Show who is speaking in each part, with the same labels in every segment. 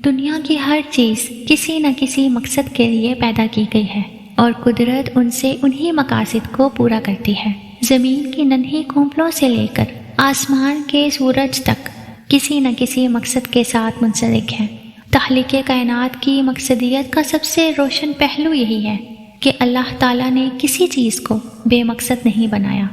Speaker 1: دنیا کی ہر چیز کسی نہ کسی مقصد کے لیے پیدا کی گئی ہے اور قدرت ان سے انہی مقاصد کو پورا کرتی ہے۔ زمین کی ننھی کونپلوں سے لے کر آسمان کے سورج تک کسی نہ کسی مقصد کے ساتھ منسلک ہیں۔ تخلیق کائنات کی مقصدیت کا سب سے روشن پہلو یہی ہے کہ اللہ تعالیٰ نے کسی چیز کو بے مقصد نہیں بنایا۔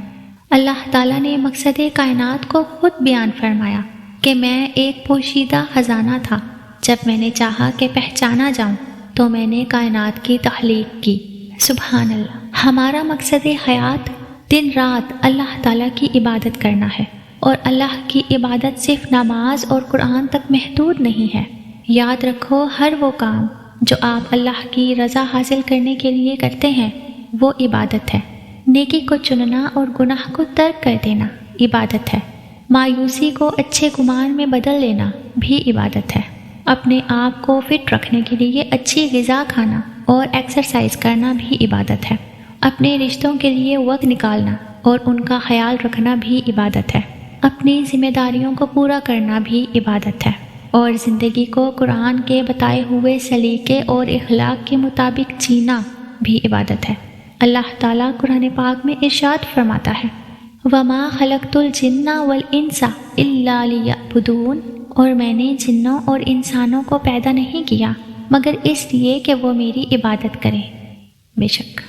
Speaker 1: اللہ تعالیٰ نے مقصد کائنات کو خود بیان فرمایا کہ میں ایک پوشیدہ خزانہ تھا، جب میں نے چاہا کہ پہچانا جاؤں تو میں نے کائنات کی تخلیق کی۔ سبحان اللہ۔ ہمارا مقصد حیات دن رات اللہ تعالیٰ کی عبادت کرنا ہے، اور اللہ کی عبادت صرف نماز اور قرآن تک محدود نہیں ہے۔ یاد رکھو، ہر وہ کام جو آپ اللہ کی رضا حاصل کرنے کے لیے کرتے ہیں وہ عبادت ہے۔ نیکی کو چننا اور گناہ کو ترک کر دینا عبادت ہے۔ مایوسی کو اچھے گمان میں بدل لینا بھی عبادت ہے۔ اپنے آپ کو فٹ رکھنے کے لیے اچھی غذا کھانا اور ایکسرسائز کرنا بھی عبادت ہے۔ اپنے رشتوں کے لیے وقت نکالنا اور ان کا خیال رکھنا بھی عبادت ہے۔ اپنی ذمہ داریوں کو پورا کرنا بھی عبادت ہے، اور زندگی کو قرآن کے بتائے ہوئے سلیقے اور اخلاق کے مطابق جینا بھی عبادت ہے۔ اللہ تعالیٰ قرآن پاک میں ارشاد فرماتا ہے، وَمَا خَلَقْتُ الْجِنَّ وَالْإِنسَ إِلَّا لِيَعْبُدُونَ، اور میں نے جنوں اور انسانوں کو پیدا نہیں کیا مگر اس لیے کہ وہ میری عبادت کریں۔ بے شک